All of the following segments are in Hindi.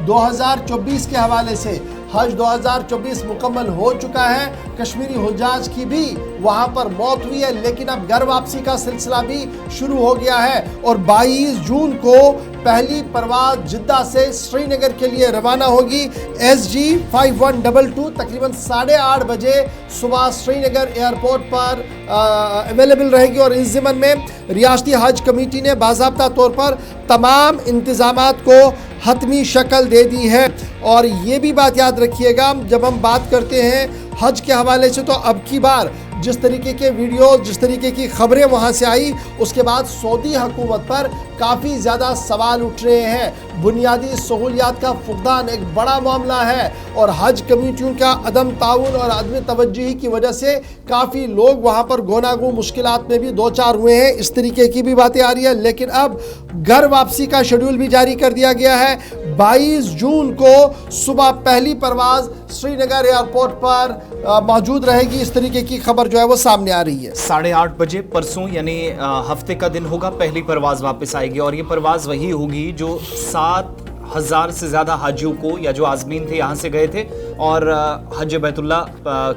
2024 के हवाले से हज 2024 मुकम्मल हो चुका है। कश्मीरी हुज्जाज की भी वहां पर मौत हुई है, लेकिन अब घर वापसी का सिलसिला भी शुरू हो गया है और 22 जून को पहली परवाज जिद्दा से श्रीनगर के लिए रवाना होगी। SG 5122 तकरीबन 8:30 बजे सुबह श्रीनगर एयरपोर्ट पर अवेलेबल रहेगी और इस ज़िमन में रियासती हज कमेटी ने बाज़ाब्ता तौर पर तमाम इंतज़ामात को हतमी शक्ल दे दी है। और ये भी बात याद रखिएगा, जब हम बात करते हैं हज के हवाले से, तो अब की बार जिस तरीके के वीडियो, जिस तरीके की खबरें वहाँ से आई, उसके बाद सऊदी हुकूमत पर काफ़ी ज़्यादा सवाल उठ रहे हैं। बुनियादी सहूलियात का फुकदान एक बड़ा मामला है और हज कमेटियों का अदम ताउन और अदम तवज्जुही की वजह से काफ़ी लोग वहाँ पर गोनागू मुश्किलात में भी दो चार हुए हैं। इस तरीके की भी बातें आ रही है। लेकिन अब घर वापसी का शेड्यूल भी जारी कर दिया गया है। 22 जून को सुबह पहली परवाज़ श्रीनगर एयरपोर्ट पर मौजूद रहेगी। इस तरीके की खबर जो है वो सामने आ रही है। 8:30 बजे परसों यानी हफ्ते का दिन होगा, पहली परवाज़ वापस आएगी और ये परवाज़ वही होगी जो 7,000 से ज़्यादा हाजियों को, या जो आज़मीन थे यहाँ से गए थे और हज बैतुल्ला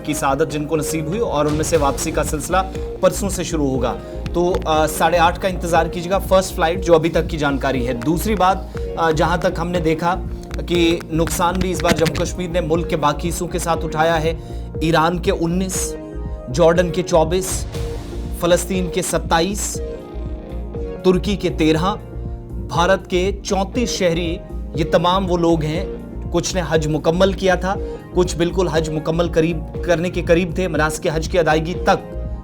की सआदत जिनको नसीब हुई, और उनमें से वापसी का सिलसिला परसों से शुरू होगा। तो 8:30 का इंतज़ार कीजिएगा, फर्स्ट फ्लाइट जो अभी तक की जानकारी है। दूसरी बात, जहाँ तक हमने देखा कि नुकसान भी इस बार जम्मू कश्मीर ने मुल्क के बाकी हिस्सों के साथ उठाया है। ईरान के 19, जॉर्डन के 24, फ़लस्तीन के 27, तुर्की के 13, भारत के 34 शहरी, ये तमाम वो लोग हैं, कुछ ने हज मुकम्मल किया था, कुछ बिल्कुल हज मुकम्मल करने के करीब थे, मनासिक हज की अदायगी तक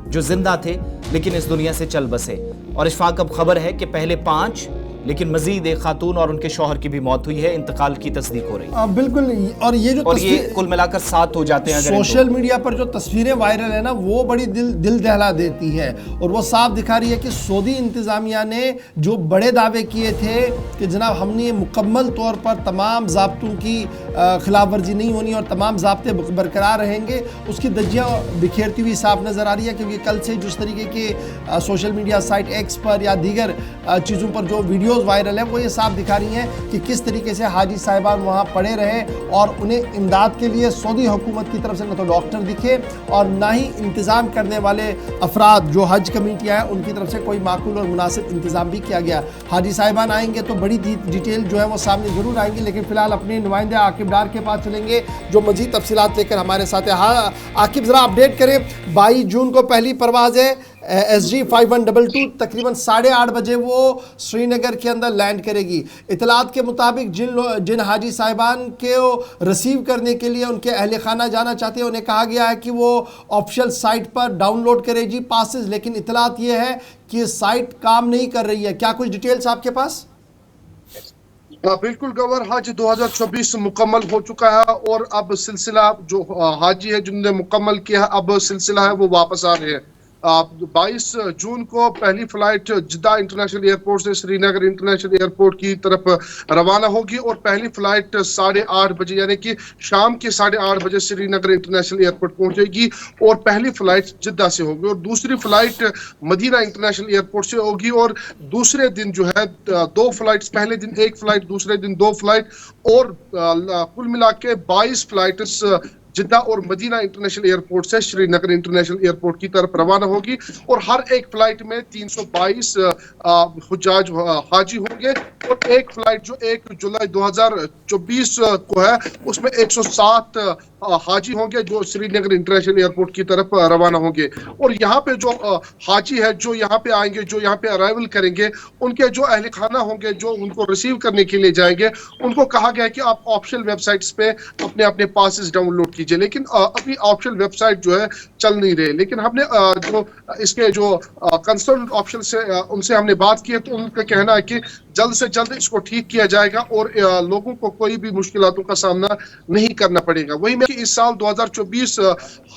जो जिंदा थे, लेकिन इस दुनिया से चल बसे। और इशफाक अब खबर है कि पहले 5, लेकिन मजीद एक खातून और उनके शौहर की भी मौत हुई है, इंतकाल की तस्दीक हो रही है। बिल्कुल। और ये जो ये कुल मिलाकर 7 हो जाते हैं। सोशल मीडिया पर जो तस्वीरें वायरल है ना, वो बड़ी दिल दहला देती है और वो साफ दिखा रही है कि सऊदी इंतज़ामिया ने जो बड़े दावे किए थे कि जनाब हमने मुकम्मल तौर पर तमाम ज़ाब्तों की खिलाफ वर्जी नहीं होनी और तमाम ज़ाब्ते बरकरार रहेंगे, उसकी धज्जियाँ बिखेरती हुई साफ नज़र आ रही है। क्योंकि कल से जिस तरीके के सोशल मीडिया साइट एक्स पर या दीगर चीज़ों पर जो वीडियो वायरल है, वो ये साफ दिखा रही हैं कि किस तरीके से हाजी साहिबान वहाँ पड़े रहे और उन्हें इमदाद के लिए सऊदी हुकूमत की तरफ से न तो डॉक्टर दिखे और ना ही इंतज़ाम करने वाले अफराद जो हज कमेटियाँ हैं उनकी तरफ से कोई माकूल और मुनासिब इंतज़ाम भी किया गया। हाजी साहिबान आएंगे तो बड़ी डिटेल जो है वो सामने ज़रूर आएंगी, लेकिन फ़िलहाल अपने नुमाइंदे आकिब डार के पास चलेंगे जो मज़ीद तफसीलात लेकर हमारे साथ है। हाँ आकिब, ज़रा अपडेट करें। 22 जून को पहली परवाज़ है, SG 5122 तकरीबन 8:30 बजे वो श्रीनगर के अंदर लैंड करेगी। इतलात के मुताबिक जिन हाजी साहिबान के रिसीव करने के लिए उनके अहल खाना जाना चाहते हैं, उन्हें कहा गया है कि वो ऑफिशियल साइट पर डाउनलोड करें जी पासेस, लेकिन इतलात ये है कि साइट काम नहीं कर रही है। क्या कुछ डिटेल्स आपके पास? बिल्कुल गवर, हज 2024 मुकम्मल हो चुका है और अब सिलसिला जो हाजी है जिन्होंने मुकम्मल किया है, अब सिलसिला है वो वापस आ रहे हैं। 22 जून को पहली फ्लाइट जिद्दा इंटरनेशनल एयरपोर्ट से श्रीनगर इंटरनेशनल एयरपोर्ट की तरफ रवाना होगी और पहली फ्लाइट 8:30 बजे यानी कि शाम के 8:30 बजे श्रीनगर इंटरनेशनल एयरपोर्ट पहुंचेगी और पहली फ्लाइट जिद्दा से होगी और दूसरी फ्लाइट मदीना इंटरनेशनल एयरपोर्ट से होगी। और दूसरे दिन जो है 2 फ्लाइट्स, पहले दिन 1 फ्लाइट, दूसरे दिन 2 फ्लाइट और कुल मिला के 22 फ्लाइट्स जिद्दा और मदीना इंटरनेशनल एयरपोर्ट से श्रीनगर इंटरनेशनल एयरपोर्ट की तरफ रवाना होगी और हर एक फ्लाइट में 322 हुज्जाज हाजी होंगे और एक फ्लाइट जो 1 जुलाई 2024 को है उसमें 107 हाजी होंगे जो श्रीनगर इंटरनेशनल एयरपोर्ट की तरफ रवाना होंगे। और यहाँ पे जो हाजी है जो यहाँ पे आएंगे, जो यहाँ पे अराइवल करेंगे, उनके जो अहल खाना होंगे जो उनको रिसीव करने के लिए जाएंगे, उनको कहा गया है कि आप ऑफिशियल वेबसाइट्स पे अपने अपने पासेस डाउनलोड कीजिए। लेकिन अभी ऑफिशियल वेबसाइट जो है चल नहीं रहे। लेकिन हमने जो इसके जो कंसर्न ऑफिशियल से उनसे हमने बात की है तो उनका कहना है कि जल्द से जल्द इसको ठीक किया जाएगा और लोगों को कोई भी मुश्किलातों का सामना नहीं करना पड़ेगा। वही में इस साल 2024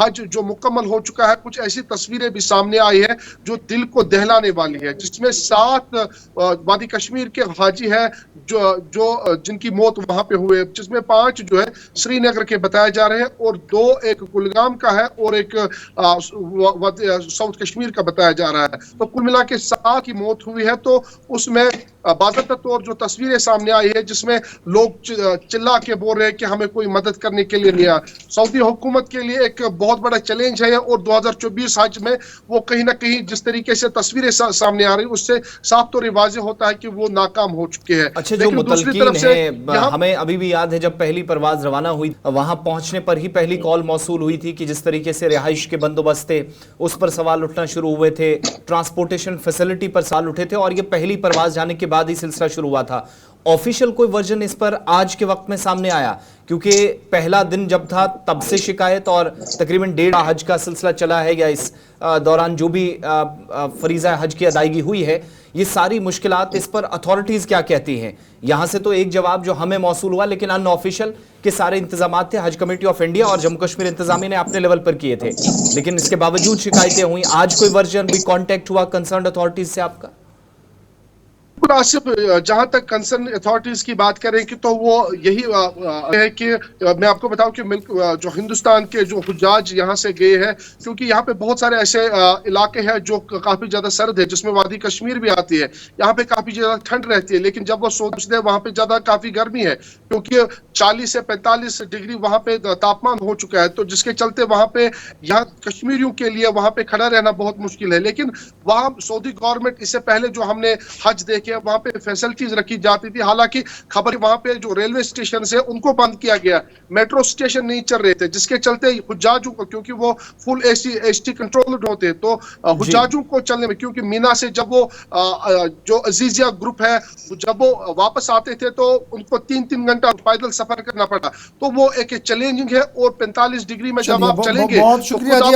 हज जो मुकम्मल हो चुका है, कुछ ऐसी तस्वीरें भी सामने आई है जो दिल को दहलाने वाली है, जिसमें 7 वादी कश्मीर के हाजी है जो जिनकी मौत वहां पे हुए, जिसमें 5 जो है श्रीनगर के बताए जा रहे हैं और 2 एक कुलगाम का है और एक साउथ कश्मीर का बताया जा रहा है। तो कुल मिला के 7 की मौत हुई है। तो उसमें बाज़ाब्ता तौर जो तस्वीरें सामने आई है जिसमें लोग चिल्ला के बोल रहे हैं कि हमें कोई मदद करने के लिए नहीं आया। सऊदी हुकूमत के लिए एक बहुत बड़ा चैलेंज है और 2024 हज में वो कहीं ना कहीं जिस तरीके से तस्वीरें सामने आ रही उससे साफ तौर वाज़ेह होता है कि वो नाकाम हो चुके हैं। अच्छा, जो मुतलकीन है, हमें अभी भी याद है जब पहली परवाज रवाना हुई, वहां पहुंचने पर ही पहली कॉल मौसूल हुई थी कि जिस तरीके से रिहाइश के बंदोबस्त थे उस पर सवाल उठना शुरू हुए थे, ट्रांसपोर्टेशन फैसिलिटी पर सवाल उठे थे और ये पहली परवाज जाने के बाद ही सिलसिला शुरू हुआ था। ऑफिशियल कोई वर्जन इस पर आज के वक्त में सामने आया? क्योंकि पहला दिन जब था तब से शिकायत और तकरीबन 1.5 हज का सिलसिला चला है, या इस दौरान जो भी फरीजा हज की अदायगी हुई है, ये सारी मुश्किलात, इस पर अथॉरिटीज क्या कहती हैं? यहां से तो एक जवाब जो हमें मौसूल हुआ, लेकिन अनऑफिशियल के सारे इंतजाम थे हज कमेटी ऑफ इंडिया और जम्मू कश्मीर इंतजामिया ने अपने लेवल पर किए थे, लेकिन इसके बावजूद शिकायतें हुई। आज कोई वर्जन भी कांटेक्ट हुआ कंसर्न अथॉरिटीज से आपका? आसिफ, जहां तक कंसर्न अथॉरिटीज की बात करें कि तो वो यही है कि मैं आपको बताऊं कि जो हिंदुस्तान के जो हुज्जाज यहाँ से गए हैं, क्योंकि यहाँ पे बहुत सारे ऐसे इलाके हैं जो काफी ज्यादा सर्द है, जिसमें वादी कश्मीर भी आती है। यहाँ पे काफी ज्यादा ठंड रहती है, लेकिन जब वो सोचते हैं वहां पे ज्यादा काफी गर्मी है, क्योंकि 40 से 45 डिग्री वहां पे तापमान हो चुका है। तो जिसके चलते वहां पे यहाँ कश्मीरियों के लिए वहां पे खड़ा रहना बहुत मुश्किल है। लेकिन वहां सऊदी गवर्नमेंट इससे पहले जो हमने हज देखे वहां पे फैसिलिटीज रखी जाती थी। हालांकि खबर वहां पे जो रेलवे स्टेशन है उनको बंद किया गया, मेट्रो स्टेशन नहीं चल रहे थे, जिसके चलते हुज्जाजों को, क्योंकि वो फुल एसटी कंट्रोल्ड होते, तो हुज्जाजों को चलने में, क्योंकि मीना से जब वो जो अजीजिया ग्रुप है जब वो वापस आते थे तो उनको 3-3 घंटा पैदल सफर करना पड़ा। तो वो एक चैलेंजिंग है और 45 डिग्री में जब आप चलेंगे। बहुत शुक्रिया जी,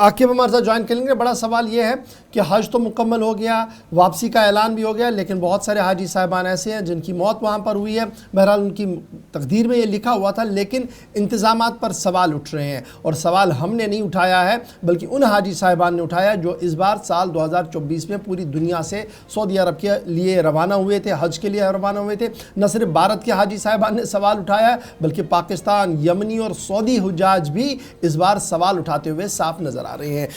आकिब हमारे साथ ज्वाइन करेंगे। बड़ा सवाल ये है कि हज तो मुकम्मल हो गया, वापसी का ऐलान भी हो गया, लेकिन बहुत सारे हाजी साहिबान ऐसे हैं जिनकी मौत वहाँ पर हुई है। बहरहाल उनकी तकदीर में ये लिखा हुआ था, लेकिन इंतज़ामात पर सवाल उठ रहे हैं और सवाल हमने नहीं उठाया है बल्कि उन हाजी साहिबान ने उठाया जो इस बार साल 2024 में पूरी दुनिया से सऊदी अरब के लिए रवाना हुए थे, हज के लिए रवाना हुए थे। न सिर्फ भारत के हाजी साहिबान ने सवाल उठाया है बल्कि पाकिस्तान, यमनी और सऊदी हुज्जाज भी इस बार सवाल उठाते हुए साफ नज़र आ रहे हैं।